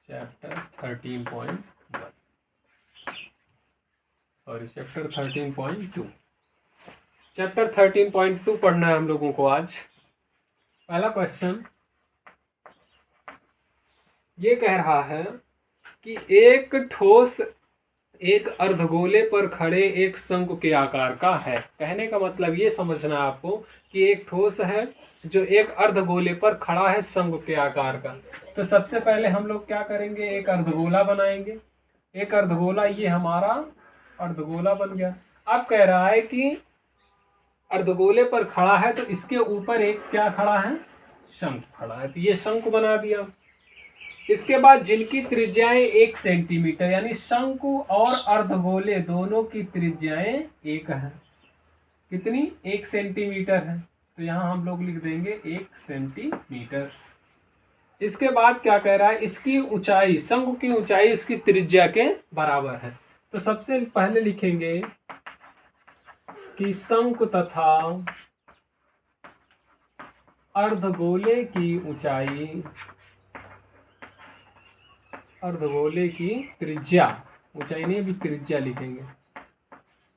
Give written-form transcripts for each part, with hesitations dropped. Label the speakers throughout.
Speaker 1: Chapter 13.1 sorry chapter 13.2 chapter 13.2 पढ़ना है हम लोगों को आज। पहला क्वेश्चन ये कह रहा है कि एक ठोस एक अर्धगोले पर खड़े एक शंकु के आकार का है। कहने का मतलब ये समझना है आपको कि एक ठोस है जो एक अर्धगोले पर खड़ा है शंकु के आकार का। तो सबसे पहले हम लोग क्या करेंगे, एक अर्धगोला बनाएंगे। एक अर्धगोला, ये हमारा अर्धगोला बन गया। अब कह रहा है कि अर्धगोले पर खड़ा है तो इसके ऊपर एक क्या खड़ा है, शंकु खड़ा है। तो ये शंकु बना दिया। इसके बाद जिनकी त्रिज्याएं 1 सेंटीमीटर, यानी शंकु और अर्धगोले दोनों की त्रिज्याएं 1 है। कितनी? 1 सेंटीमीटर है। तो यहाँ हम लोग लिख देंगे 1 सेंटीमीटर। इसके बाद क्या कह रहा है, इसकी ऊंचाई, शंकु की ऊंचाई इसकी त्रिज्या के बराबर है। तो सबसे पहले लिखेंगे कि शंकु तथा अर्धगोले की ऊंचाई, अर्धगोले की त्रिज्या, ऊंचाई नहीं अभी त्रिज्या लिखेंगे,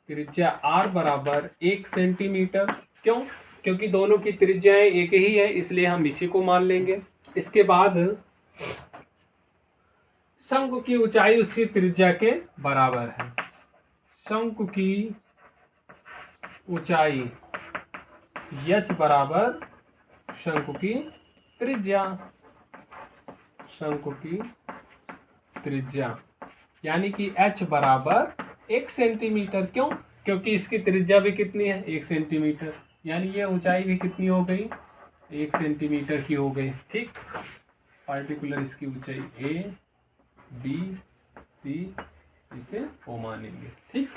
Speaker 1: त्रिज्या r बराबर 1 सेंटीमीटर। क्यों? क्योंकि दोनों की त्रिज्याएं एक ही है, इसलिए हम इसी को मान लेंगे। इसके बाद शंकु की ऊंचाई उसकी त्रिज्या के बराबर है। शंकु की ऊंचाई h बराबर शंकु की त्रिज्या, शंकु की त्रिज्या, यानी कि h बराबर 1 सेंटीमीटर। क्यों? क्योंकि इसकी त्रिज्या भी कितनी है, 1 सेंटीमीटर, यानी ये ऊंचाई भी कितनी हो गई, 1 सेंटीमीटर की हो गई। ठीक, पार्टिकुलर इसकी ऊंचाई a b c, इसे o मानेंगे। ठीक,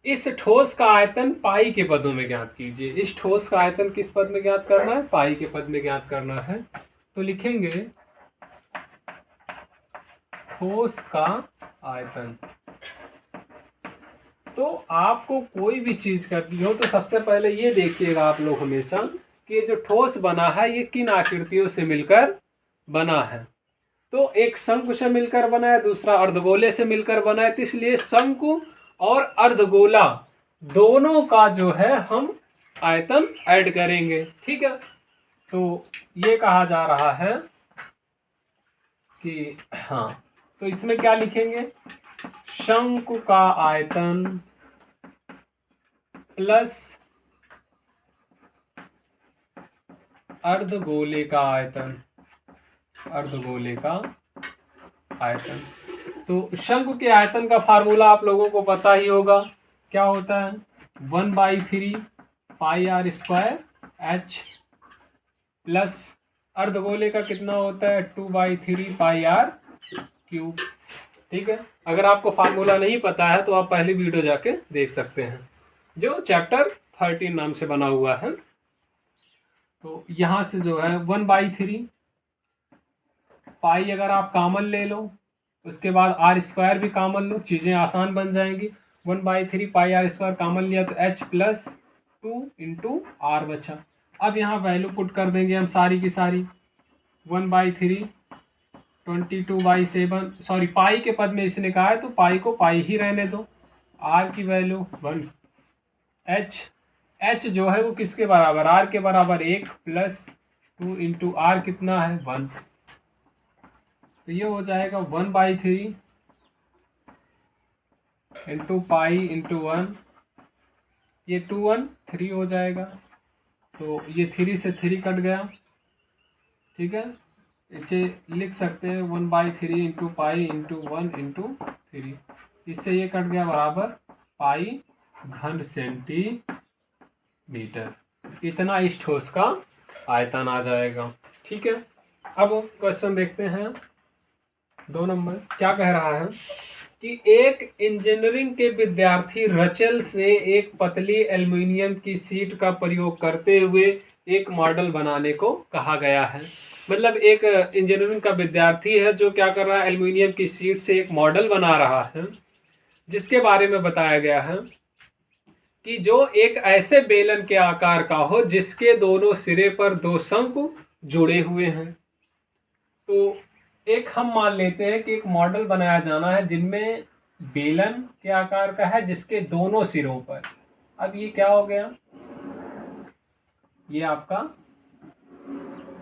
Speaker 1: इस ठोस का आयतन पाई के पदों में ज्ञात कीजिए। इस ठोस का आयतन किस पद में ज्ञात करना है, पाई के पद में ज्ञात करना है। तो लिखेंगे ठोस का आयतन। तो आपको कोई भी चीज करनी हो तो सबसे पहले ये देखिएगा आप लोग हमेशा कि जो ठोस बना है ये किन आकृतियों से मिलकर बना है। तो एक शंकु से मिलकर बना है, दूसरा अर्धगोले से मिलकर बना है। तो इसलिए शंकु और अर्धगोला दोनों का जो है हम आयतन ऐड करेंगे। ठीक है, तो ये कहा जा रहा है कि हाँ, तो इसमें क्या लिखेंगे, शंकु का आयतन प्लस अर्धगोले का आयतन, अर्धगोले का आयतन। तो शंकु के आयतन का फार्मूला आप लोगों को पता ही होगा, क्या होता है, 1/3 पाई r स्क्वायर h प्लस अर्धगोले का कितना होता है, 2/3 पाई r क्यूब। ठीक है, अगर आपको फार्मूला नहीं पता है तो आप पहली वीडियो जाके देख सकते हैं जो चैप्टर 13 नाम से बना हुआ है। तो यहाँ से जो है 1/3 पाई, अगर आप कॉमन ले लो, उसके बाद r स्क्वायर भी कॉमन लो, चीज़ें आसान बन जाएंगी। 1/3 पाई r स्क्वायर कॉमन लिया तो h प्लस 2 इंटू r बचा। अब यहाँ वैल्यू पुट कर देंगे हम सारी की सारी। 1/3 22/7, सॉरी पाई के पद में इसने कहा है तो पाई को पाई ही रहने दो। r की वैल्यू 1, h जो है वो किसके बराबर, r के बराबर 1 प्लस 2 इंटू r कितना है 1। तो ये हो जाएगा 1/3 इंटू पाई इंटू 1, ये 2 1 3 हो जाएगा। तो ये 3 से 3 कट गया। ठीक है, इसे लिख सकते हैं 1/3 इंटू पाई इंटू 1 इंटू 3, इससे ये कट गया बराबर पाई घन सेंटीमीटर। इतना इस ठोस का आयतन आ जाएगा। ठीक है, अब क्वेश्चन देखते हैं 2 नंबर। क्या कह रहा है कि एक इंजीनियरिंग के विद्यार्थी रचेल से एक पतली एल्युमिनियम की शीट का प्रयोग करते हुए एक मॉडल बनाने को कहा गया है। मतलब एक इंजीनियरिंग का विद्यार्थी है जो क्या कर रहा है, एल्युमिनियम की शीट से एक मॉडल बना रहा है, जिसके बारे में बताया गया है कि जो एक ऐसे बेलन के आकार का हो जिसके दोनों सिरे पर 2 शंकु जुड़े हुए हैं। तो एक हम मान लेते हैं कि एक मॉडल बनाया जाना है जिनमें बेलन के आकार का है, जिसके दोनों सिरों पर, अब ये क्या हो गया, ये आपका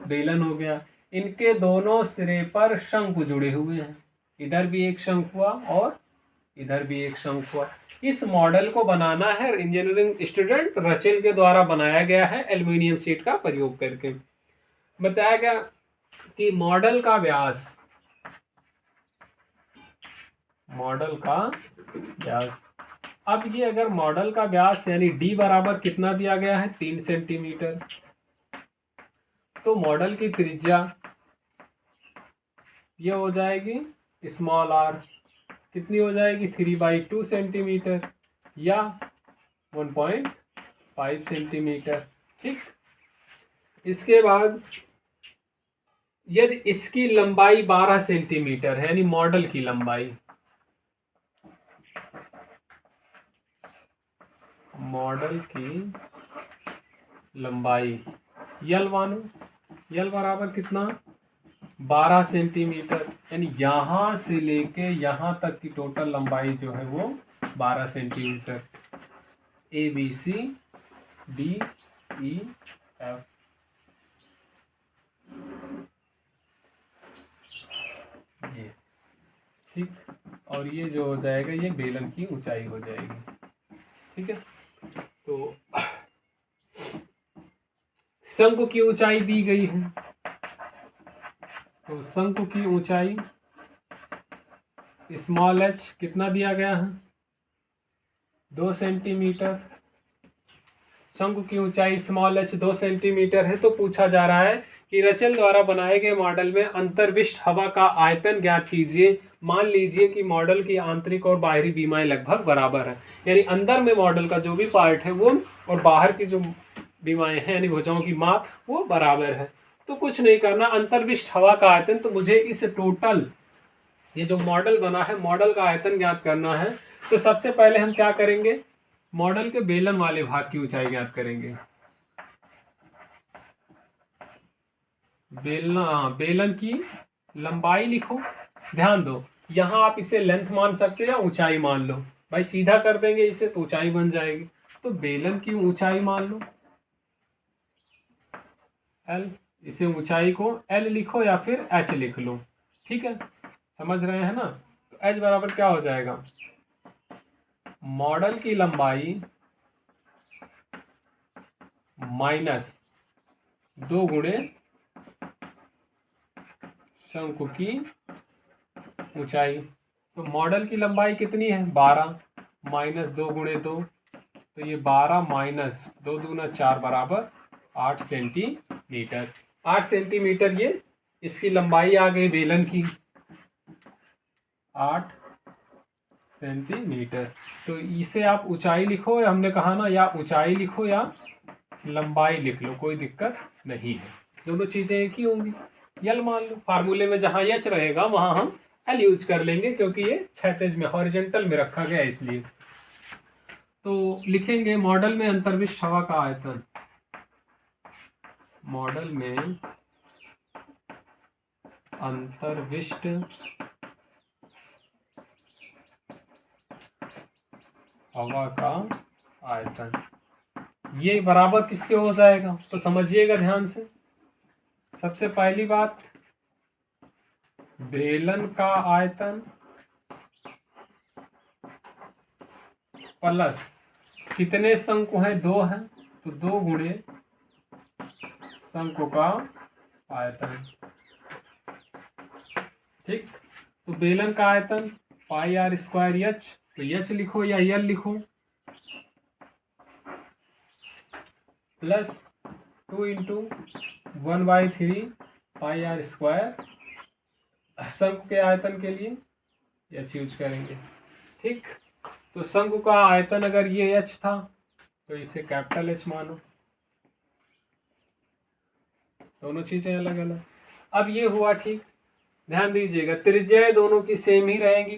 Speaker 1: बेलन हो गया, इनके दोनों सिरे पर शंकु जुड़े हुए हैं, इधर भी एक शंकु हुआ और इधर भी एक शंकु हुआ। इस मॉडल को बनाना है, इंजीनियरिंग स्टूडेंट रचेल के द्वारा बनाया गया है एल्युमिनियम शीट का प्रयोग करके। बताया गया कि मॉडल का व्यास, अब ये अगर मॉडल का व्यास यानी d बराबर कितना दिया गया है 3 सेंटीमीटर, तो मॉडल की त्रिज्या ये हो जाएगी स्मॉल r, कितनी हो जाएगी 3/2 सेंटीमीटर या 1.5 सेंटीमीटर। ठीक, इसके बाद यदि इसकी लंबाई 12 सेंटीमीटर है, यानी मॉडल की लंबाई, यल मानो, यल बराबर कितना 12 सेंटीमीटर, यानी यहां से लेके यहां तक की टोटल लंबाई जो है वो 12 सेंटीमीटर। ABC DEF, ये ठीक, और ये जो हो जाएगा ये बेलन की ऊंचाई हो जाएगी। ठीक है, तो शंकु की ऊंचाई दी गई है, तो शंकु की ऊंचाई स्मॉल h कितना दिया गया है 2 सेंटीमीटर। शंकु की ऊंचाई स्मॉल h 2 सेंटीमीटर है, तो पूछा जा रहा है कि रचेल द्वारा बनाए गए मॉडल में अंतर्विष्ट हवा का आयतन ज्ञात कीजिए। मान लीजिए कि मॉडल की आंतरिक और बाहरी बीमाएं लगभग बराबर है, यानी अंदर में मॉडल का जो भी पार्ट है वो और बाहर की जो बीमाएं हैं यानी भुजाओं की माप वो बराबर है। तो कुछ नहीं करना, अंतर्विष्ट हवा का आयतन, तो मुझे इस टोटल ये जो मॉडल बना है मॉडल का आयतन ज्ञात करना है। तो सबसे पहले हम क्या करेंगे, मॉडल के बेलन वाले भाग की ऊंचाई ज्ञात करेंगे। बेलन की लंबाई लिखो, ध्यान दो यहां आप इसे लेंथ मान सकते हो या ऊंचाई मान लो, भाई सीधा कर देंगे इसे तो ऊंचाई बन जाएगी। तो बेलन की ऊंचाई मान लो L, इसे ऊंचाई को L लिखो या फिर H लिख लो। ठीक है, समझ रहे हैं ना। तो H बराबर क्या हो जाएगा, मॉडल की लंबाई माइनस 2 गुणे शंकु की ऊंचाई। तो मॉडल की लंबाई कितनी है 12 माइनस 2 गुणे 2, तो ये 12 माइनस 2 दूना 4 बराबर 8 सेंटीमीटर। 8 सेंटीमीटर ये इसकी लंबाई आ गई बेलन की 8 सेंटीमीटर। तो इसे आप ऊंचाई लिखो, या हमने कहा ना या ऊंचाई लिखो या लंबाई लिख लो, कोई दिक्कत नहीं है, दोनों चीजें एक ही होंगी। यल मान लो, फार्मूले में जहां एच रहेगा वहां हम एल यूज कर लेंगे क्योंकि ये क्षैतिज में हॉरिजॉन्टल में रखा गया इसलिए। तो लिखेंगे मॉडल में अंतर्विष्ट हवा का आयतन, मॉडल में अंतर्विष्ट हवा का आयतन, ये बराबर किसके हो जाएगा, तो समझिएगा ध्यान से। सबसे पहली बात, बेलन का आयतन प्लस कितने शंकु हैं 2 हैं, तो 2 गुणे शंकु का आयतन। ठीक, तो बेलन का आयतन पाई आर स्क्वायर एच, तो एच लिखो या यल लिखो, plus 2 into 1/3 pi R square, शंकु के आयतन के लिए एच यूज करेंगे। ठीक, तो शंकु का आयतन अगर ये एच था तो इसे कैपिटल एच मानो, दोनों चीजें अलग अलग। अब ये हुआ ठीक, ध्यान दीजिएगा त्रिज्याएं दोनों की सेम ही रहेंगी,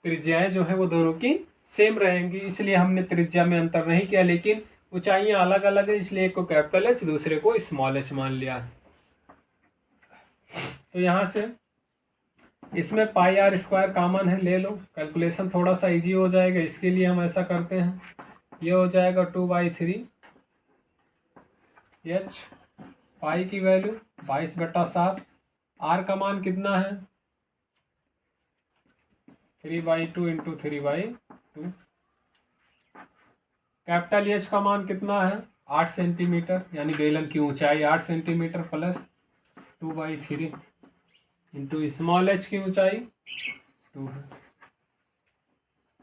Speaker 1: त्रिज्याएं जो है वो दोनों की सेम रहेंगी, इसलिए हमने त्रिज्या में अंतर नहीं किया, लेकिन ऊंचाइयां अलग अलग है इसलिए एक को कैपिटल एच दूसरे को स्मॉल एच मान लिया। तो यहाँ से इसमें पाई आर स्क्वायर कॉमन है, ले लो, कैलकुलेशन थोड़ा सा इजी हो जाएगा। इसके लिए हम ऐसा करते हैं, ये हो जाएगा 2/3 एच, पाई की वैल्यू 22/7, आर का मान कितना है 3/2 इंटू 3/2, कैपिटल एच का मान कितना है 8 सेंटीमीटर, यानी बेलन की ऊंचाई 8 centimetre plus 2/3 into small H की ऊंचाई 2 है।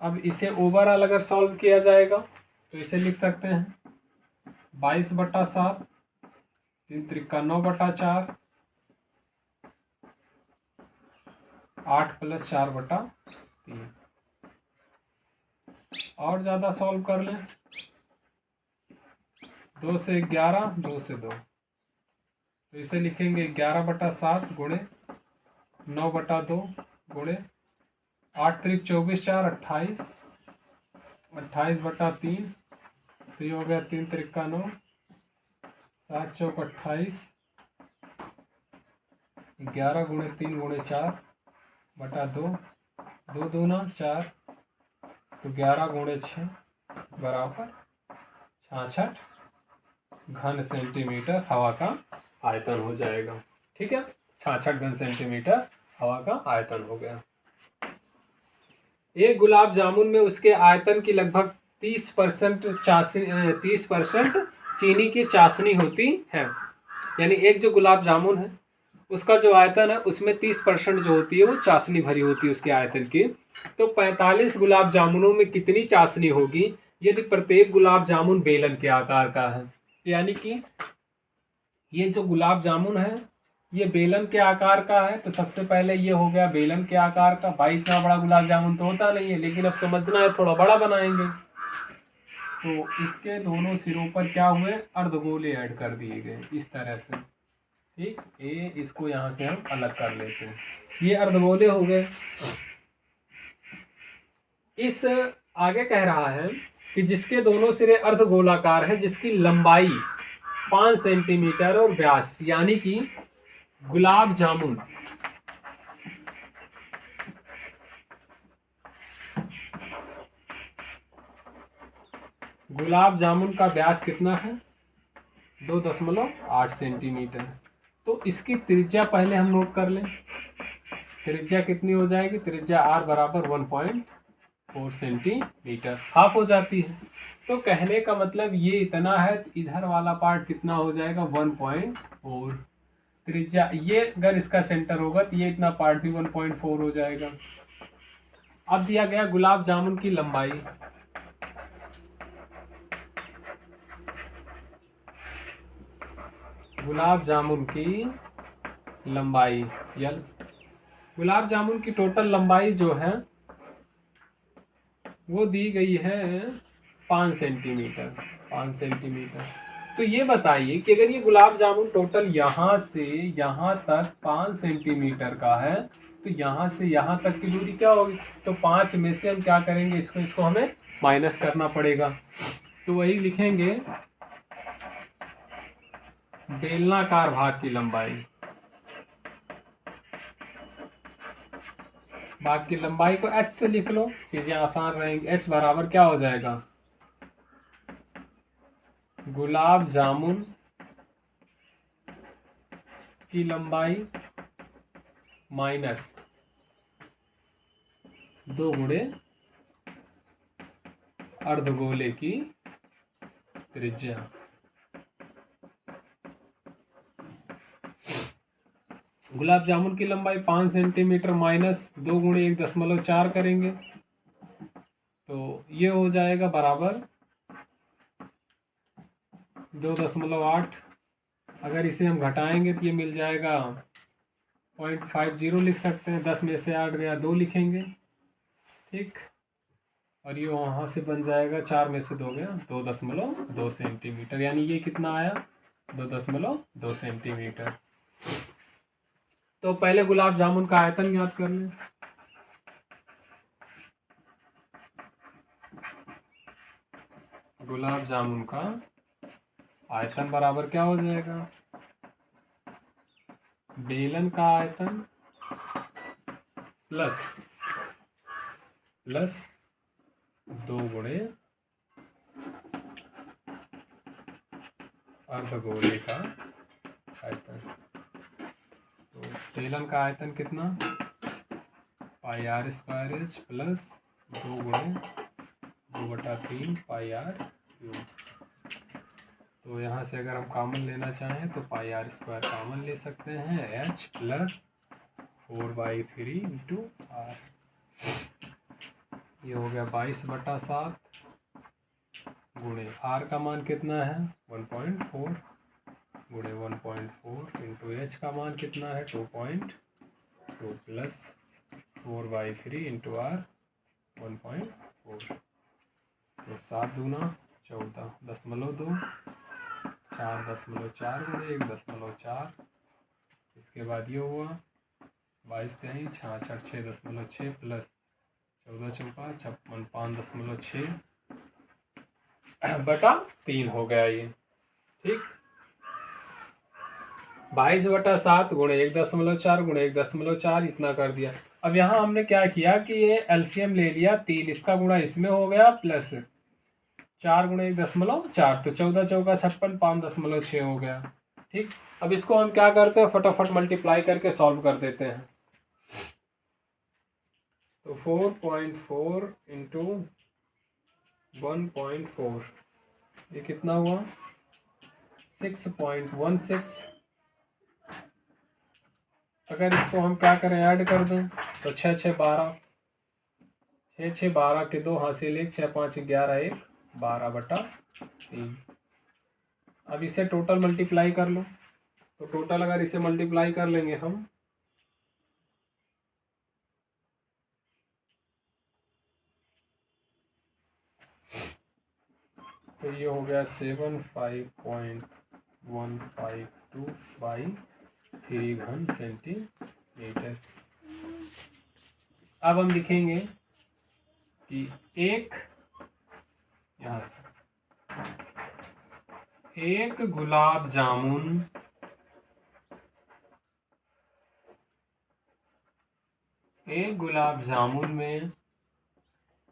Speaker 1: अब इसे ओवरऑल अगर सॉल्व किया जाएगा तो इसे लिख सकते हैं 22/7, 3 त्रिका 9/4, 8 + 4/3। और ज़्यादा सॉल्व कर लें, 2 से 11, 2 से 2, तो इसे लिखेंगे 11/7 गुणे 9/2 गुणे 8 त्रिक 24, 4 28, 28/3, तो ये हो गया 3 त्रिका 9, 7 चौक 28, 11 गुणे 3 गुणे 4/2, 2 दूना 4, तो 11 गुणे 6 बराबर 66 घन सेंटीमीटर हवा का आयतन हो जाएगा। ठीक है, 66 घन सेंटीमीटर हवा का आयतन हो गया। एक गुलाब जामुन में उसके आयतन की लगभग 30% 30% चीनी की चाशनी होती है। यानी एक जो गुलाब जामुन है उसका जो आयतन है उसमें 30% जो होती है वो चाशनी भरी होती है उसके आयतन की। तो 45 गुलाब जामुनों में कितनी चाशनी होगी यदि प्रत्येक गुलाब जामुन बेलन के आकार का है। यानी कि ये जो गुलाब जामुन है ये बेलन के आकार का है, तो सबसे पहले ये हो गया बेलन के आकार का। भाई इतना बड़ा गुलाब जामुन तो होता नहीं है, लेकिन अब समझना है थोड़ा बड़ा बनाएंगे। तो इसके दोनों सिरों पर क्या हुए अर्धगोले ऐड कर दिए गए इस तरह से। ठीक, ये इसको यहाँ से हम अलग कर लेते हैं, ये अर्धगोले हो गए। इस आगे कह रहा है कि जिसके दोनों सिरे अर्धगोलाकार है, जिसकी लंबाई 5 सेंटीमीटर और व्यास, यानी कि गुलाब जामुन का व्यास कितना है 2.8 सेंटीमीटर। तो इसकी त्रिज्या पहले हम नोट कर लें, त्रिज्या कितनी हो जाएगी, त्रिज्या r बराबर 1.4 सेंटीमीटर, हाफ हो जाती है। तो कहने का मतलब ये इतना है, इधर वाला पार्ट कितना हो जाएगा 1.4 त्रिज्या। ये अगर इसका सेंटर होगा तो ये इतना पार्ट भी 1.4 हो जाएगा। अब दिया गया गुलाब जामुन की लंबाई, गुलाब जामुन की लंबाई यल, गुलाब जामुन की टोटल लंबाई जो है वो दी गई है 5 सेंटीमीटर, 5 सेंटीमीटर। तो ये बताइए कि अगर ये गुलाब जामुन टोटल यहाँ से यहाँ तक 5 सेंटीमीटर का है तो यहाँ से यहाँ तक की दूरी क्या होगी, तो 5 में से हम क्या करेंगे, इसको हमें माइनस करना पड़ेगा। तो वही लिखेंगे बेलनाकार भाग की लंबाई, भाग की लंबाई को h से लिख लो, चीजें आसान रहेंगी। h बराबर क्या हो जाएगा, गुलाब जामुन की लंबाई माइनस 2 गुणे अर्धगोले की त्रिज्या। गुलाब जामुन की लंबाई 5 सेंटीमीटर माइनस 2 गुणे 1.4 करेंगे तो ये हो जाएगा बराबर 2.8। अगर इसे हम घटाएंगे तो ये मिल जाएगा 0.50 लिख सकते हैं, 10 में से 8 गया 2 लिखेंगे। ठीक, और ये वहाँ से बन जाएगा 4 में से 2 गया 2.2 सेंटीमीटर, यानी ये कितना आया 2.2 सेंटीमीटर। तो पहले गुलाब जामुन का आयतन ज्ञात कर लें। गुलाब जामुन का आयतन बराबर क्या हो जाएगा, बेलन का आयतन प्लस 2 गुणे अर्धगोले का आयतन। तो बेलन का आयतन कितना, पाई आर स्क्वायर एच प्लस 2 गुणे 2/3 पाई आर क्यूब। तो यहाँ से अगर हम कॉमन लेना चाहें तो पाई आर स्क्वायर कॉमन ले सकते हैं, एच प्लस 4/3 इंटू आर। ये हो गया 22/7 गुणे आर का मान कितना है 1.4 गुणे 1.4 इंटू एच का मान कितना है 2.2 प्लस 4/3 इंटू आर 1.4। तो 7 दूना 14 दशमलव 2 4.4 गुणे 1.4। इसके बाद ये हुआ 22×3 66 6.6 प्लस 14×4 56 5.6/3 हो गया ये। ठीक, 22/7 गुणे 1.4 गुणे 1.4 इतना कर दिया। अब यहाँ हमने क्या किया कि ये एलसीएम ले लिया 3, इसका गुणा इसमें हो गया प्लस 4 गुणे 1.4, तो 14×4 56 5.6 हो गया। ठीक, अब इसको हम क्या करते हैं, फटाफट मल्टीप्लाई करके सॉल्व कर देते हैं। तो 4.4 इंटू 1.4 ये कितना हुआ 6.16। अगर इसको हम क्या करें, ऐड कर दें तो 6 6 12 6 6 12 के 2 हासिल 1 6 5 11 1 12/3। अब इसे टोटल मल्टीप्लाई कर लो। तो टोटल अगर इसे मल्टीप्लाई कर लेंगे हम तो ये हो गया 75.152/3 घन सेंटीमीटर। अब हम लिखेंगे कि एक गुलाब जामुन में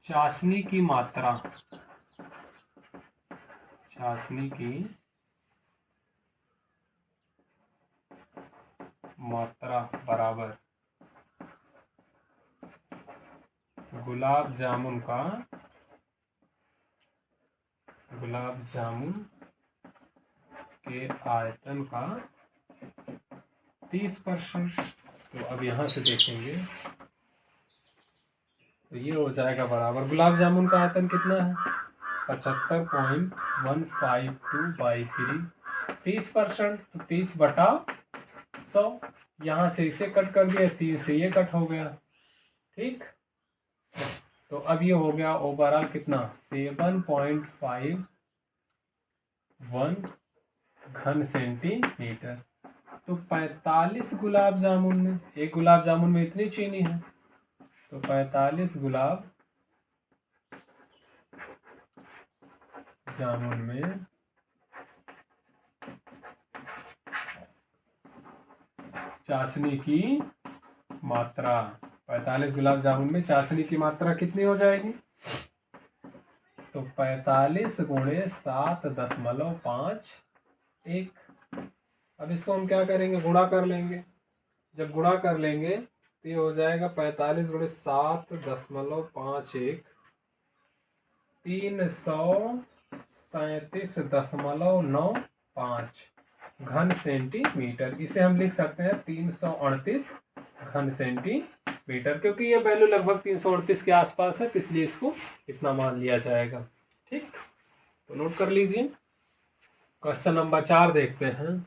Speaker 1: चाशनी की मात्रा बराबर गुलाब जामुन के आयतन का 30%। तो अब यहाँ से देखेंगे तो ये हो जाएगा बराबर, गुलाब जामुन का आयतन कितना है 75.152/3, 30%, तो 30/100। यहाँ से इसे कट कर दिया, 3 से ये कट हो गया। ठीक, तो अब ये हो गया ओवरऑल कितना 7.51 घन सेंटीमीटर। तो 45 गुलाब जामुन में, एक गुलाब जामुन में इतनी चीनी है, तो 45 गुलाब जामुन में चाशनी की मात्रा, 45 गुलाब जामुन में चाशनी की मात्रा कितनी हो जाएगी, तो 45 गुणे 7.51। अब इसको हम क्या करेंगे, गुणा कर लेंगे। जब गुणा कर लेंगे तो ये हो जाएगा 45 गुणे 7.51 337.95 घन सेंटीमीटर। इसे हम लिख सकते हैं 338 घन सेंटीमीटर, क्योंकि ये वैल्यू लगभग 338 के आसपास है, इसलिए इसको इतना मान लिया जाएगा। ठीक, तो नोट कर लीजिए। क्वेश्चन नंबर 4 देखते हैं।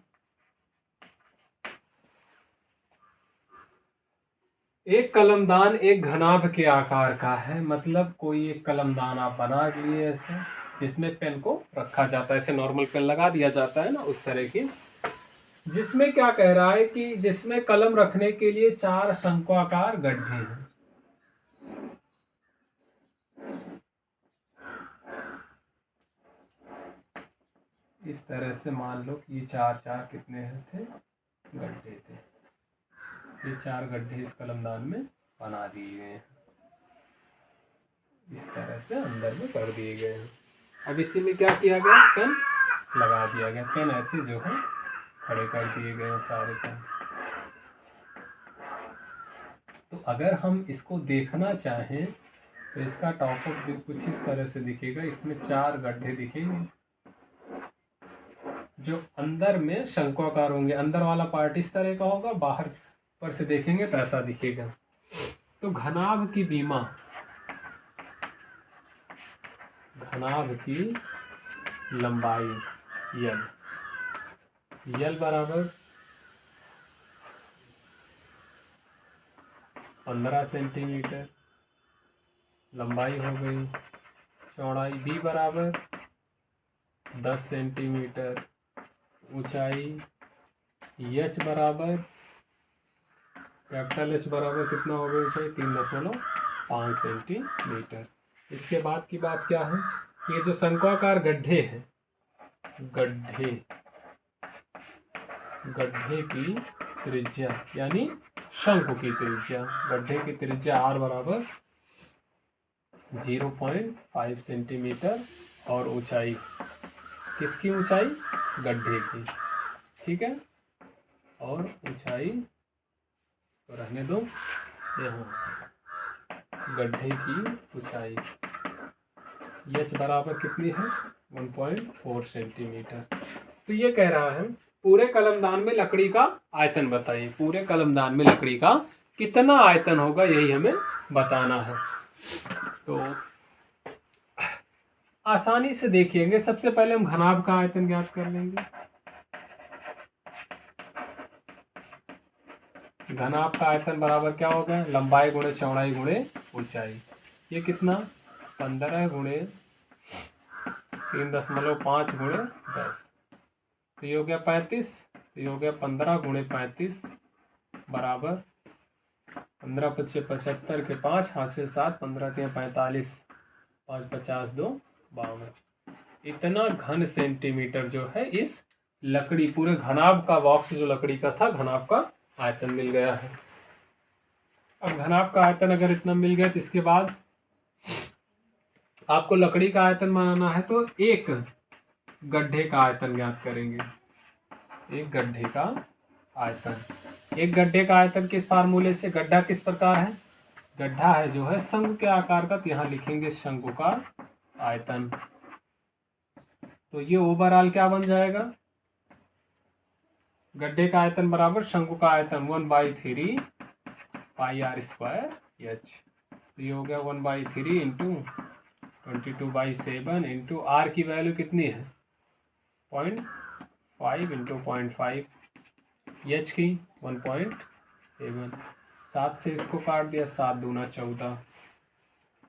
Speaker 1: एक कलमदान एक घनाभ के आकार का है, मतलब कोई एक कलमदान आप बना लिए ऐसे, जिसमें पेन को रखा जाता है, ऐसे नॉर्मल पेन लगा दिया जाता है ना, उस तरह की, जिसमें क्या कह रहा है कि जिसमें कलम रखने के लिए 4 शंक्वाकार गड्ढे हैं। इस तरह से मान लो कि ये 4 कितने थे, गड्ढे थे। ये 4 गड्ढे इस कलमदान में बना दिए गए हैं, इस तरह से अंदर में कर दिए गए हैं। अब इसी में क्या किया गया, पेन लगा दिया गया, पेन ऐसे जो है खड़े कर दिए गए हैं सारे पेन। तो अगर हम इसको देखना चाहें तो इसका टॉपअप भी कुछ इस तरह से दिखेगा। इसमें 4 गड्ढे दिखेंगे जो अंदर में शंक्वाकार होंगे। अंदर वाला पार्ट इस तरह का होगा, बाहर पर से देखेंगे तो ऐसा दिखेगा। तो घनाभ की बीमा, घनाभ की लंबाई यल बराबर 15 सेंटीमीटर लंबाई हो गई। चौड़ाई बी बराबर 10 सेंटीमीटर। ऊंचाई एच बराबर, कैपिटल एच बराबर कितना हो गया ऊंचाई, 3.5 सेंटीमीटर। इसके बाद की बात क्या है, ये जो शंक्वाकार गड्ढे हैं, गड्ढे की त्रिज्या यानी शंकु की त्रिज्या, गड्ढे की त्रिज्या r बराबर 0.5 सेंटीमीटर और ऊंचाई, किसकी ऊंचाई, गड्ढे की, ठीक है। और ऊंचाई तो रहने दो, यहाँ गड्ढे की ऊंचाई एच बराबर कितनी है, 1.4 सेंटीमीटर। तो ये कह रहा है पूरे कलमदान में लकड़ी का आयतन बताइए, पूरे कलमदान में लकड़ी का कितना आयतन होगा, यही हमें बताना है। तो आसानी से देखिएंगे, सबसे पहले हम घनाभ का आयतन ज्ञात कर लेंगे। घनाभ का आयतन बराबर क्या हो गया, लंबाई गुणे चौड़ाई गुणे ऊंचाई। ये कितना, 15 गुणे 3.5 गुणे 10, तो ये हो गया 35। तो ये हो गया 15 गुणे 35 बराबर 15 पच्चे 75 के 5 हाथ से 7, 15 के 45, 5 50 2 52। इतना घन सेंटीमीटर जो है इस लकड़ी, पूरे घनाभ का बॉक्स जो लकड़ी का था, घनाभ का आयतन मिल गया है। अब घनाभ का आयतन अगर इतना मिल गया तो इसके बाद आपको लकड़ी का आयतन बनाना है, तो एक गड्ढे का आयतन ज्ञात करेंगे। एक गड्ढे का आयतन, एक गड्ढे का आयतन किस फार्मूले से, गड्ढा किस प्रकार है, गड्ढा है जो है शंकु के आकार का, तो यहाँ लिखेंगे शंकु का आयतन। तो ये ओवरऑल क्या बन जाएगा, गड्ढे का आयतन बराबर शंकु का आयतन 1/3 पाई r स्क्वायर एच। तो ये हो गया 1/3 इंटू 22/7 इंटू आर की वैल्यू कितनी है 0.5 इंटू 0.5, एच की 1.7, 7 से इसको काट दिया, 7 दूना 14,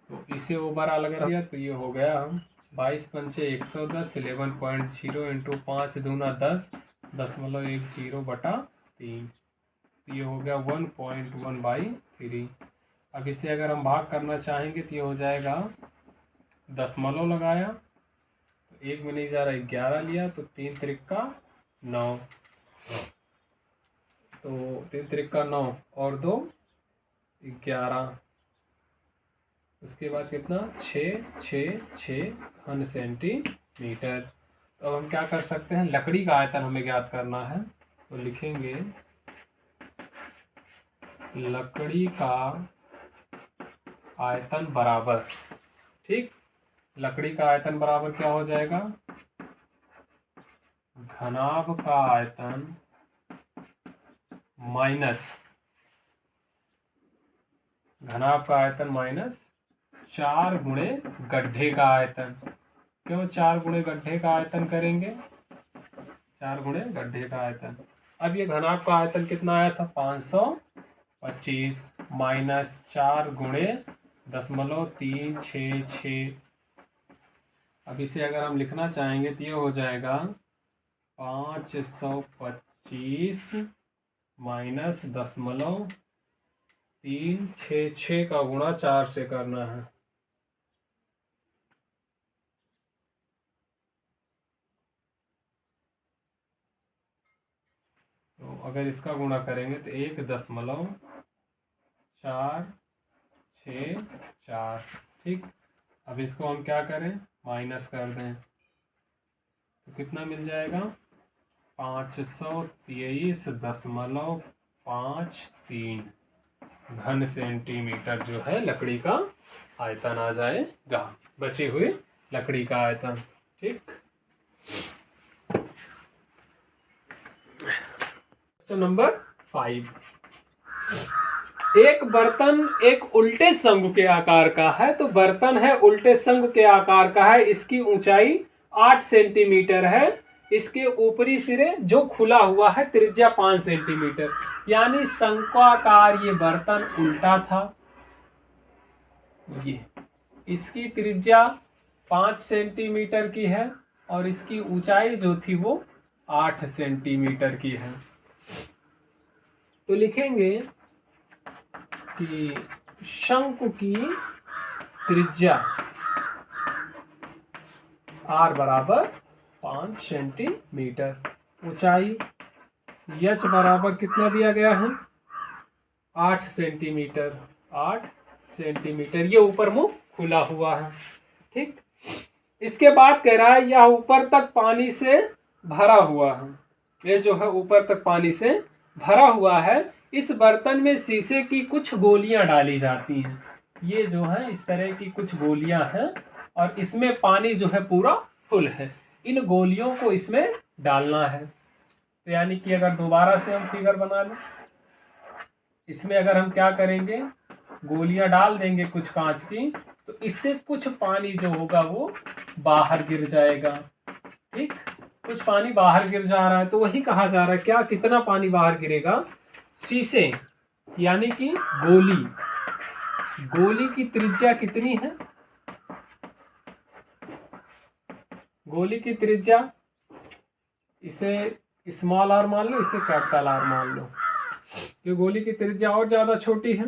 Speaker 1: तो इसे ओवरऑल लगा दिया तो ये हो गया 22 पंचे 110, 11.0 इंटू 5 दूना 10, 10.10/3, तो ये हो गया 1.1/3। अब इसे अगर हम भाग करना चाहेंगे तो ये हो जाएगा, दशमलव लगाया तो 1 में नहीं जा रहा, 11 लिया तो 3 त्रिका 9, तो 3 त्रिका 9 और 2 11, उसके बाद कितना 6 घन सेंटीमीटर। तो अब हम क्या कर सकते हैं, लकड़ी का आयतन हमें ज्ञात करना है, तो लिखेंगे लकड़ी का आयतन बराबर, ठीक, लकड़ी का आयतन बराबर क्या हो जाएगा, घनाभ का आयतन माइनस, घनाभ का आयतन माइनस 4 गुणे गड्ढे का आयतन। क्यों 4 गुणे गड्ढे का आयतन करेंगे, 4 गुणे गड्ढे का आयतन। अब ये घनाभ का आयतन कितना आया था 525 माइनस 4 गुणे 0.366। अब इसे अगर हम लिखना चाहेंगे तो ये हो जाएगा 525 माइनस 0.366 का गुणा 4 से करना है, तो अगर इसका गुणा करेंगे तो 1.464। ठीक, अब इसको हम क्या करें, माइनस कर दें तो कितना मिल जाएगा, 523.53 घन सेंटीमीटर जो है लकड़ी का आयतन आ जाएगा, बची हुई लकड़ी का आयतन। ठीक, क्वेश्चन नंबर 5। एक बर्तन एक उल्टे शंकु के आकार का है। तो बर्तन है उल्टे शंकु के आकार का है, इसकी ऊंचाई 8 सेंटीमीटर है, इसके ऊपरी सिरे जो खुला हुआ है त्रिज्या 5 सेंटीमीटर, यानी शंक्वाकार ये बर्तन उल्टा था। ये इसकी त्रिज्या 5 सेंटीमीटर की है और इसकी ऊंचाई जो थी वो 8 सेंटीमीटर की है। तो लिखेंगे कि शंकु की त्रिज्या r बराबर 5 सेंटीमीटर, ऊंचाई h बराबर कितना दिया गया है, 8 सेंटीमीटर। 8 सेंटीमीटर, ये ऊपर मुंह खुला हुआ है। ठीक, इसके बाद कह रहा है यह ऊपर तक पानी से भरा हुआ है। ये जो है ऊपर तक पानी से भरा हुआ है। इस बर्तन में शीशे की कुछ गोलियां डाली जाती हैं। ये जो है इस तरह की कुछ गोलियां हैं और इसमें पानी जो है पूरा फुल है। इन गोलियों को इसमें डालना है। तो यानी कि अगर दोबारा से हम फिगर बना लें, इसमें अगर हम क्या करेंगे, गोलियां डाल देंगे कुछ कांच की, तो इससे कुछ पानी जो होगा वो बाहर गिर जाएगा। ठीक, कुछ पानी बाहर गिर जा रहा है, तो वही कहा जा रहा है क्या, कितना पानी बाहर गिरेगा, शीशे यानी कि गोली की त्रिज्या कितनी है, गोली की त्रिज्या, इसे स्मॉल आर मान लो, इसे कैपिटल आर मान लो, तो गोली की त्रिज्या और ज्यादा छोटी है,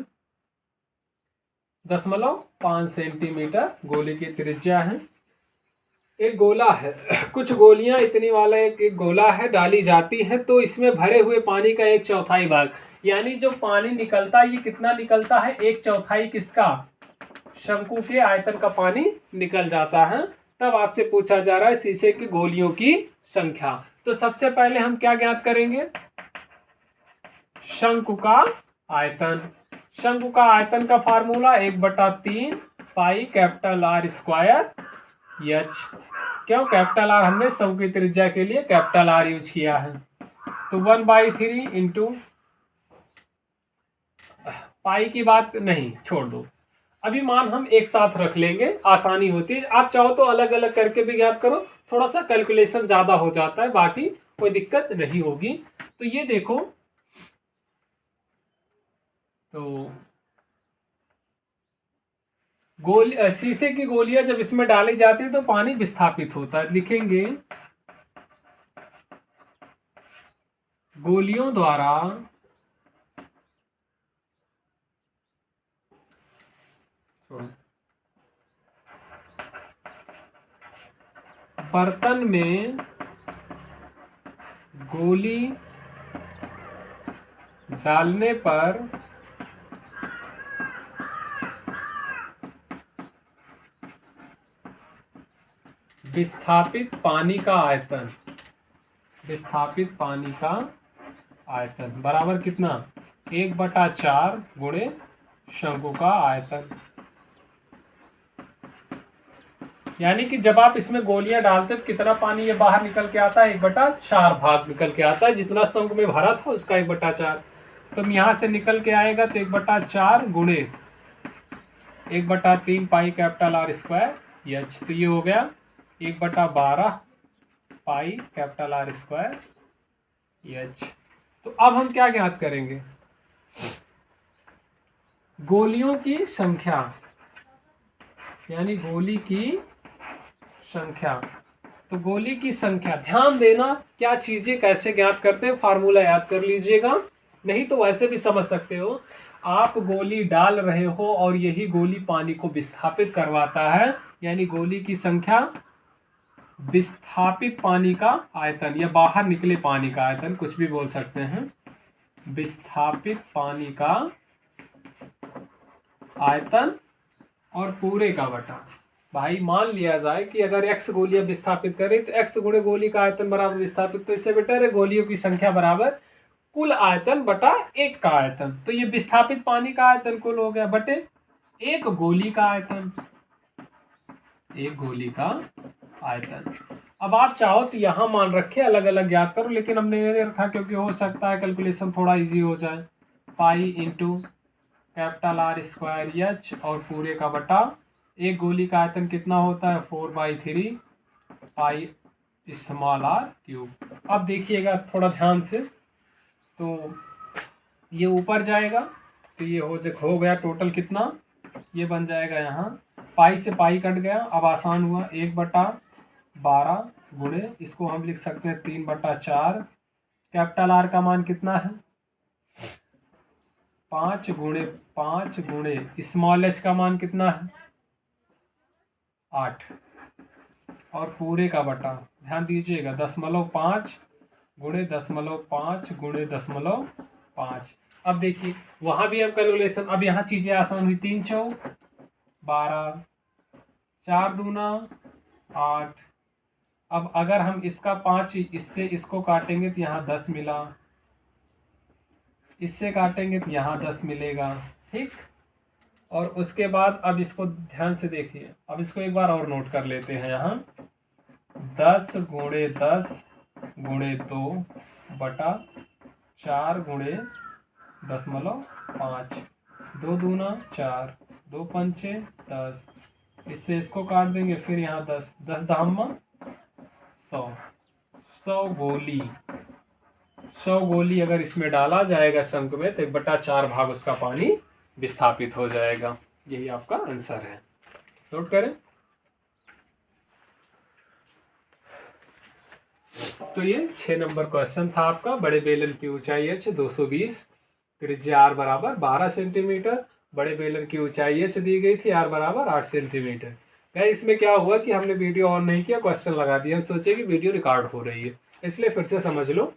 Speaker 1: 0.5 सेंटीमीटर गोली की त्रिज्या है। एक गोला है, कुछ गोलियां इतनी वाला एक गोला है डाली जाती है, तो इसमें भरे हुए पानी का 1/4 भाग, यानी जो पानी निकलता है ये कितना निकलता है, 1/4 किसका, शंकु के आयतन का पानी निकल जाता है। तब आपसे पूछा जा रहा है शीशे की गोलियों की संख्या। तो सबसे पहले हम क्या ज्ञात करेंगे, शंकु का आयतन। शंकु का आयतन का formula 1/3 pi capital R square H. क्यों, कैपिटल आर हमने शंकु की त्रिज्या के लिए कैपिटल आर यूज किया है। तो 1/3 इंटू, पाई की बात नहीं, छोड़ दो, अभी मान हम एक साथ रख लेंगे, आसानी होती है। आप चाहो तो अलग अलग करके भी ज्ञात करो, थोड़ा सा कैलकुलेशन ज्यादा हो जाता है, बाकी कोई दिक्कत नहीं होगी। तो ये देखो, तो शीशे की गोलियां जब इसमें डाली जाती है तो पानी विस्थापित होता है। लिखेंगे गोलियों द्वारा बर्तन में गोली डालने पर विस्थापित पानी का आयतन, विस्थापित पानी का आयतन बराबर कितना, 1/4 गुणे शंकु का आयतन। यानी कि जब आप इसमें गोलियां डालते तो कितना पानी ये बाहर निकल के आता है, 1/4 भाग निकल के आता है, जितना शंकु में भरा था उसका 1/4। तो यहाँ से निकल के आएगा तो 1/4 गुणे 1/3 pi capital R square H. तो ये हो गया 1/12 pi capital R square H. तो अब हम क्या ज्ञात करेंगे, गोलियों की संख्या, यानी गोली की संख्या। तो गोली की संख्या, ध्यान देना क्या चीजें कैसे ज्ञात करते हैं, फार्मूला याद कर लीजिएगा, नहीं तो वैसे भी समझ सकते हो। आप गोली डाल रहे हो और यही गोली पानी को विस्थापित करवाता है, यानी गोली की संख्या विस्थापित पानी का आयतन या बाहर निकले पानी का आयतन, कुछ भी बोल सकते हैं। विस्थापित पानी का आयतन और पूरे का बटा। भाई मान लिया जाए कि अगर x गोलियां विस्थापित करें तो x गुणे गोली का आयतन बराबर विस्थापित, तो इससे बेटर है गोलियों की संख्या बराबर कुल आयतन बटा एक का आयतन। तो ये विस्थापित पानी का आयतन कुल हो गया बटे एक गोली का आयतन, एक गोली का आयतन। अब आप चाहो तो यहाँ मान रखे अलग अलग ज्ञात करो, लेकिन हमने ये रखा क्योंकि हो सकता है कैलकुलेशन थोड़ा इजी हो जाए। Pi into capital R square H और पूरे का बटा एक गोली का आयतन कितना होता है 4/3 पाई स्मॉल r क्यूब। अब देखिएगा थोड़ा ध्यान से, तो ये ऊपर जाएगा तो ये हो गया टोटल कितना, ये बन जाएगा यहाँ पाई से पाई कट गया। अब आसान हुआ 1/12 गुणे इसको हम लिख सकते हैं 3/4। कैपिटल R का मान कितना है 5 गुणे स्मॉल h का मान कितना है 8 और पूरे का बटा ध्यान दीजिएगा 0.5 गुणे 0.5 गुणे 0.5। अब देखिए वहां भी हम कैलकुलेशन, अब यहाँ चीजें आसान हुई 3 चौक 12 4 दूना 8। अब अगर हम इसका 5 इससे इसको काटेंगे तो यहाँ 10 मिला, इससे काटेंगे तो यहाँ 10 मिलेगा, ठीक। और उसके बाद अब इसको ध्यान से देखिए, अब इसको एक बार और नोट कर लेते हैं। यहाँ 10 गुणे 10 गुणे 2 बटा 4 गुणे 0.5, 2 दूना 4 2 पंचे 10, इससे इसको काट देंगे फिर यहाँ 10 10 धामा 100 गोली अगर इसमें डाला जाएगा शंक में तो 1/4 भाग उसका पानी विस्थापित हो जाएगा। यही आपका आंसर है, नोट करें। तो ये 6 नंबर क्वेश्चन था आपका। बड़े बेलन की ऊंचाई h 220, त्रिज्या r बराबर 12 सेंटीमीटर। बड़े बेलन की ऊंचाई h दी गई थी, r बराबर 8 सेंटीमीटर। क्या इसमें क्या हुआ कि हमने वीडियो ऑन नहीं किया, क्वेश्चन लगा दिया, हम सोचे कि वीडियो रिकॉर्ड हो रही है, इसलिए फिर से समझ लो।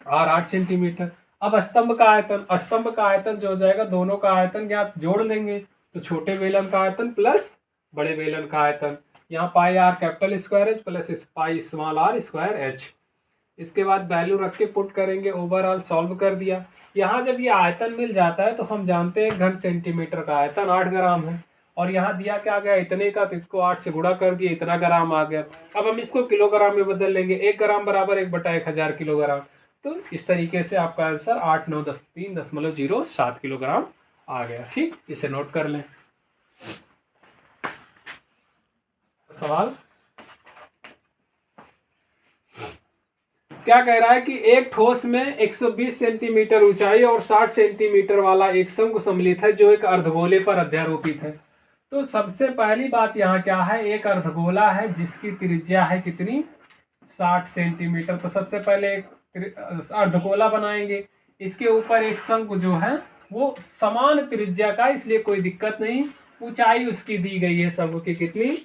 Speaker 1: r 8 centimetre. अब स्तंभ का आयतन, स्तंभ का आयतन जो हो जाएगा दोनों का आयतन क्या जोड़ लेंगे तो छोटे बेलन का आयतन प्लस बड़े बेलन का आयतन, यहाँ पाई r capital square H plus pi small r square H. इसके बाद वैल्यू रख के पुट करेंगे, ओवरऑल सॉल्व कर दिया। यहाँ जब ये आयतन मिल जाता है तो हम जानते हैं घन सेंटीमीटर का आयतन 8 ग्राम है, और यहाँ दिया क्या गया इतने का, तो इसको 8 से गुणा कर दिया, इतना ग्राम आ गया। अब हम इसको किलोग्राम में बदल लेंगे, 1 ग्राम बराबर 1/1000 किलोग्राम। तो इस तरीके से आपका आंसर 8 9 10 3.07 किलोग्राम आ गया, ठीक। इसे नोट कर लें। सवाल क्या कह रहा है कि एक ठोस में 120 सेंटीमीटर ऊंचाई और 60 सेंटीमीटर वाला एक शंकु सम्मिलित है जो एक अर्धगोले पर अध्यारोपित है। तो सबसे पहली बात यहाँ क्या है, एक अर्धगोला है जिसकी त्रिज्या है कितनी 60 सेंटीमीटर। तो सबसे पहले एक अर्धगोला बनाएंगे, इसके ऊपर एक शंकु जो है वो समान त्रिज्या का, इसलिए कोई दिक्कत नहीं। ऊंचाई उसकी दी गई है शंकु की, कितनी,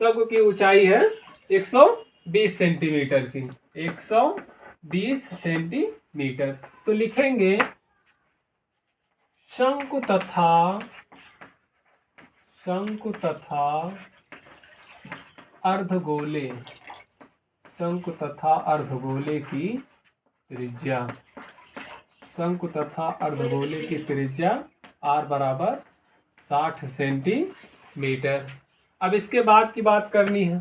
Speaker 1: शंकु की ऊंचाई है 120 सेंटीमीटर की, 120 सेंटीमीटर। तो लिखेंगे शंकु तथा अर्धगोले, शंकु तथा अर्धगोले की त्रिज्या, शंकु तथा अर्धगोले की त्रिज्या r बराबर 60 सेंटीमीटर। अब इसके बाद की बात करनी है,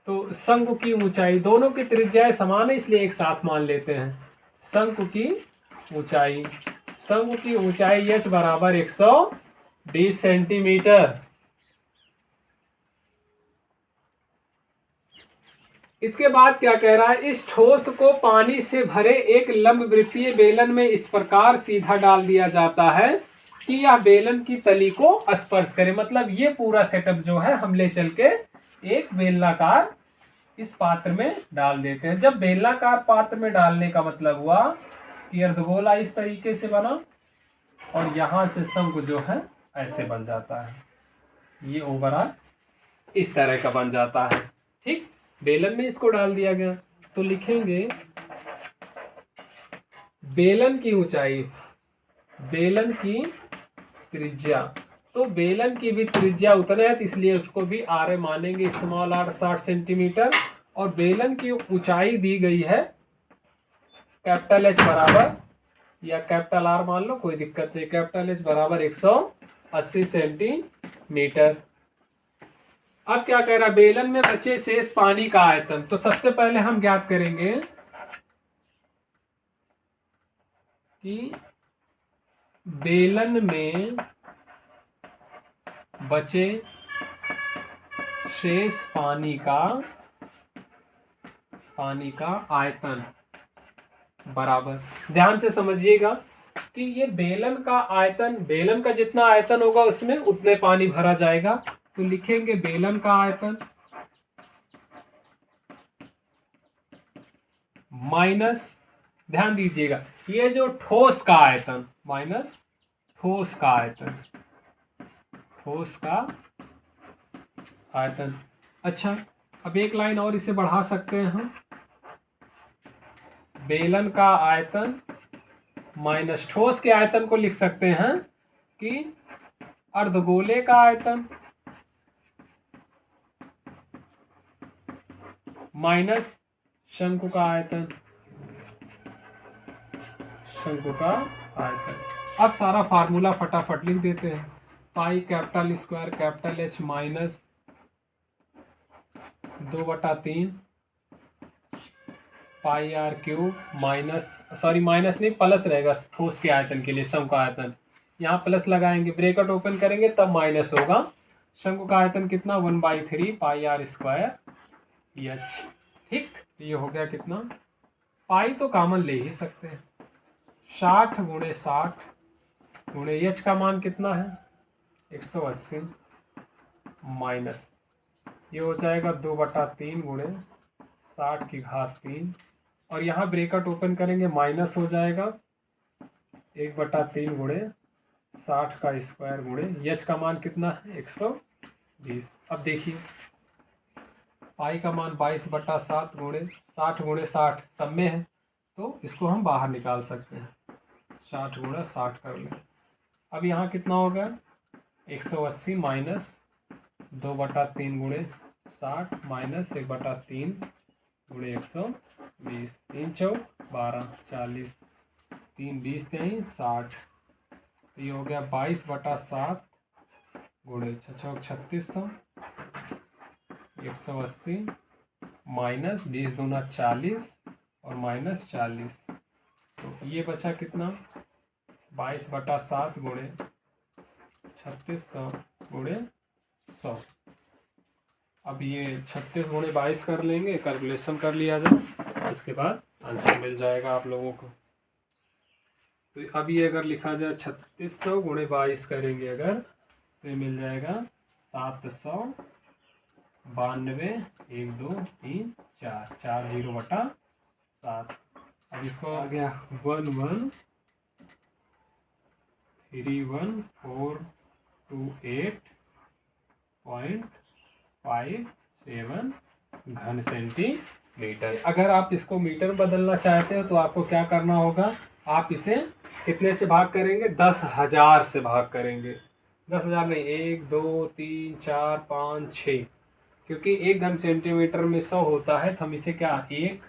Speaker 1: तो शंकु की ऊंचाई, दोनों की त्रिज्याएं समान है इसलिए एक साथ मान लेते हैं। शंकु की ऊंचाई h बराबर 120 सेंटीमीटर। इसके बाद क्या कह रहा है, इस ठोस को पानी से भरे एक लंबवृत्तीय बेलन में इस प्रकार सीधा डाल दिया जाता है कि यह बेलन की तली को स्पर्श करे। मतलब ये पूरा सेटअप जो है हम ले चल के एक बेलनाकार इस पात्र में डाल देते हैं। जब बेलनाकार पात्र में डालने का मतलब हुआ कि अर्धगोला इस तरीके से बना और यहां से शंकु जो है ऐसे बन जाता है, ये ओवरऑल इस तरह का बन जाता है, ठीक। बेलन में इसको डाल दिया गया, तो लिखेंगे बेलन की ऊंचाई, बेलन की त्रिज्या, तो बेलन की भी त्रिज्या उतना है, तो इसलिए उसको भी आर मानेंगे, स्मॉल आर 60 सेंटीमीटर। और बेलन की ऊंचाई दी गई है कैपिटल एच बराबर, या कैपिटल आर मान लो, कोई दिक्कत नहीं, कैपिटल एच बराबर 180 सेंटीमीटर। अब क्या कह रहा है, बेलन में बचे शेष पानी का आयतन। तो सबसे पहले हम ज्ञात करेंगे कि बेलन में बचे शेष पानी का आयतन बराबर, ध्यान से समझिएगा कि ये बेलन का आयतन, बेलन का जितना आयतन होगा उसमें उतने पानी भरा जाएगा। तो लिखेंगे बेलन का आयतन माइनस, ध्यान दीजिएगा, ये जो ठोस का आयतन माइनस ठोस का आयतन, ठोस का आयतन। अच्छा, अब एक लाइन और इसे बढ़ा सकते हैं हम, बेलन का आयतन माइनस ठोस के आयतन को लिख सकते हैं कि अर्धगोले का आयतन माइनस शंकु का आयतन, शंकु का आयतन। अब सारा फार्मूला फटाफट लिख देते हैं, pi capital square capital H minus 2/3 pi R cube minus, sorry minus नहीं प्लस रहेगा ठोस के आयतन के लिए, शंकु का आयतन यहाँ प्लस लगाएंगे, ब्रैकेट ओपन करेंगे तब माइनस होगा। शंकु का आयतन कितना 1/3 पाई आर स्क्वायर एच। ठीक, ये हो गया कितना, पाई तो कॉमन ले ही सकते हैं, 60 गुणे 60 गुणे एच का मान कितना है 180 माइनस, ये हो जाएगा 2/3 गुणे 60 की घात 3, और यहाँ ब्रैकेट ओपन करेंगे माइनस हो जाएगा 1/3 गुणे 60 का स्क्वायर गुणे एच का मान कितना है 120। अब देखिए पाई का मान 22/7 गुणे 60 गुणे 60 सब में है, तो इसको हम बाहर निकाल सकते हैं, 60 गुणा 60 कर लें। अब यहाँ कितना होगा 180 माइनस 2/3 गुणे 60 माइनस 1/3 गुणे 120, 3 चौक 12 40, 3 20 3 60, ये हो गया 22/7 गुणे 6 3600, 180 माइनस 20 दूना 40 और माइनस 40, तो ये बचा कितना 22/7 गुणे 3600 गुणे 100। अब ये 36 गुणे 22 कर लेंगे, कैलकुलेशन कर लिया जाए, उसके बाद आंसर मिल जाएगा आप लोगों को। तो अब ये अगर लिखा जाए 3600 गुणे 22 करेंगे अगर, तो ये मिल जाएगा 792 1 2 3 4 4 0/7। अब इसको आ गया 11,31428.57 घन सेंटीमीटर। अगर आप इसको मीटर में बदलना चाहते हो तो आपको क्या करना होगा, आप इसे कितने से भाग करेंगे 10,000 से भाग करेंगे, 10,000 नहीं 1 2 3 4 5 6, क्योंकि एक घन सेंटीमीटर में 100 होता है, तो हम इसे क्या 1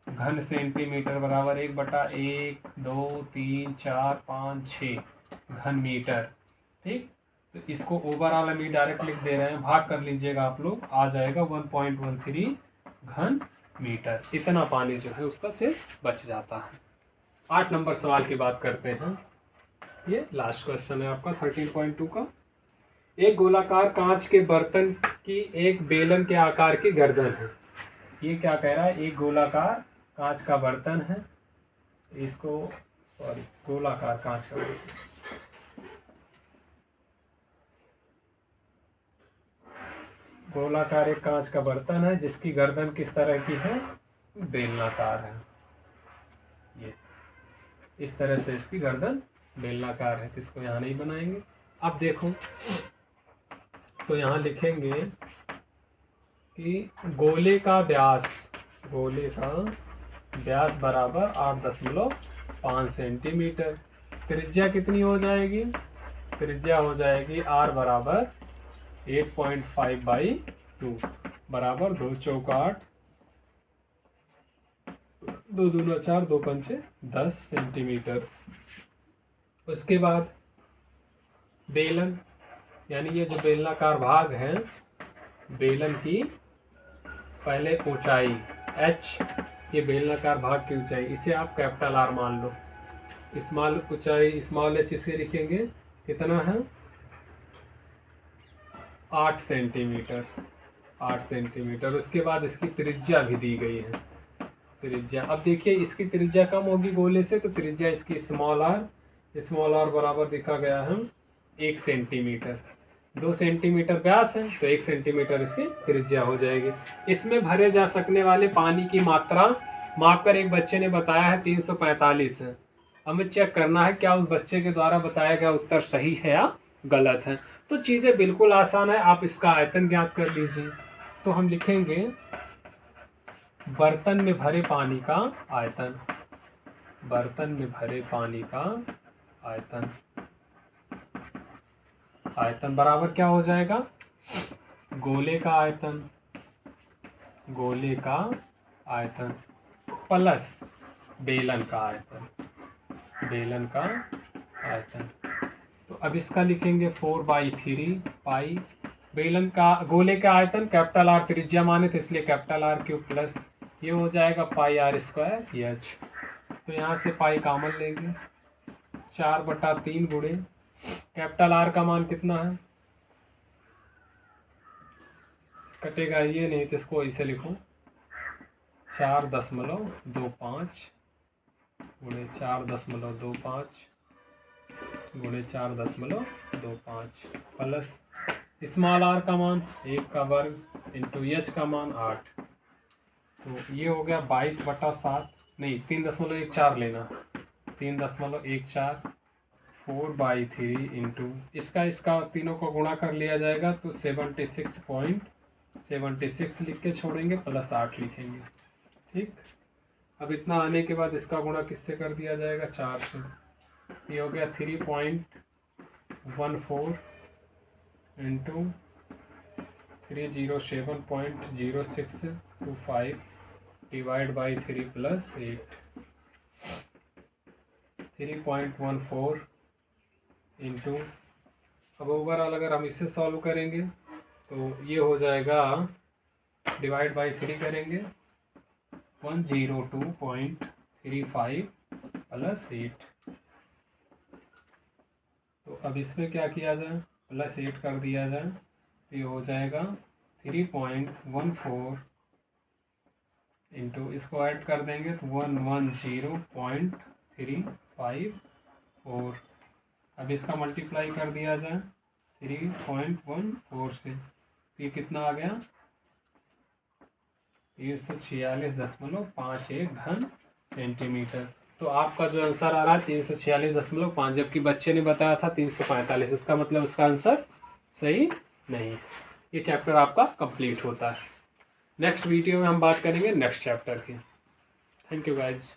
Speaker 1: घन सेंटीमीटर बराबर 1/1 2 3 4 5 6 घन मीटर। ठीक, तो इसको ओवरऑल हम डायरेक्ट लिख दे रहे हैं, भाग कर लीजिएगा आप लोग, आ जाएगा 1.13 घन मीटर। इतना पानी जो है उसका शेष बच जाता है। 8 नंबर सवाल की बात करते हैं, ये लास्ट क्वेश्चन है आपका 13.2 का। एक गोलाकार कांच के बर्तन की एक बेलन के आकार की गर्दन है। ये क्या कह रहा है, एक गोलाकार कांच का बर्तन है, इसको सॉरी गोलाकार कांच का बर्तन, गोलाकार एक कांच का बर्तन है जिसकी गर्दन किस तरह की है, बेलनाकार है। ये इस तरह से इसकी गर्दन बेलनाकार है, तो इसको यहाँ नहीं बनाएंगे। अब देखो तो यहाँ लिखेंगे कि गोले का व्यास, गोले का व्यास बराबर 8.5 सेंटीमीटर। त्रिज्या कितनी हो जाएगी? त्रिज्या हो जाएगी r बराबर 8.5/2 बराबर 2 चौक 8, 2 दूना 4, 2 पंचे 10 सेंटीमीटर। उसके बाद बेलन, यानी ये जो बेलनाकार भाग है, बेलन की पहले ऊंचाई h, ये बेलनाकार भाग की ऊंचाई, इसे आप कैपिटल R मान लो। स्मॉल ऊंचाई स्मॉल h इसे लिखेंगे कितना है? 8 सेंटीमीटर। 8 सेंटीमीटर। उसके बाद इसकी त्रिज्या भी दी गई है। त्रिज्या, अब देखिए इसकी त्रिज्या कम होगी गोले से, तो त्रिज्या इसकी स्मॉल r बराबर दिखा गया है 1 सेंटीमीटर। 2 सेंटीमीटर व्यास है तो 1 सेंटीमीटर इसकी त्रिज्या हो जाएगी। इसमें भरे जा सकने वाले पानी की मात्रा मापकर एक बच्चे ने बताया है 345 है। हमें चेक करना है क्या उस बच्चे के द्वारा बताया गया उत्तर सही है या गलत है। तो चीज़ें बिल्कुल आसान है, आप इसका आयतन ज्ञात कर लीजिए। तो हम लिखेंगे बर्तन में भरे पानी का आयतन। बर्तन में भरे पानी का आयतन, आयतन बराबर क्या हो जाएगा? गोले का आयतन, गोले का आयतन प्लस बेलन का आयतन, बेलन का आयतन। तो अब इसका लिखेंगे 4/3 पाई, बेलन का गोले का आयतन कैपिटल R त्रिज्या माने तो इसलिए कैपिटल R³ प्लस ये हो जाएगा πr² h। तो यहाँ से पाई कॉमन लेंगे, 4/3 गुणे कैपिटल R का मान कितना है? कटेगा ये नहीं तो इसको ऐसे लिखो 4.25 गुणे 4.25 गुणे 4.25 प्लस स्मॉल r का मान 1 का वर्ग इंटू h का मान 8। तो ये हो गया 22/7, नहीं 3.14 लेना, 3.14 4/3 इंटू इसका तीनों को गुणा कर लिया जाएगा तो 76.76 लिख के छोड़ेंगे प्लस 8 लिखेंगे। ठीक, अब इतना आने के बाद इसका गुणा किससे कर दिया जाएगा? 4 से। ये हो गया 3.14 into 307.0625 divide by 3 plus 8, 3.14 into, अब ओवरऑल अगर हम इसे सॉल्व करेंगे तो ये हो जाएगा, डिवाइड बाई 3 करेंगे 102.35 प्लस 8। तो अब इसमें क्या किया जाए? प्लस 8 कर दिया जाए तो ये हो जाएगा 3.14 इंटू इसको ऐड कर देंगे तो 110.354। अब इसका मल्टीप्लाई कर दिया जाए 3.14 से तो ये कितना आ गया? 346.51 घन सेंटीमीटर। तो आपका जो आंसर आ रहा है 346.5, जबकि बच्चे ने बताया था 345। इसका मतलब उसका आंसर सही नहीं। ये चैप्टर आपका कंप्लीट होता है। नेक्स्ट वीडियो में हम बात करेंगे नेक्स्ट चैप्टर की। Thank you guys.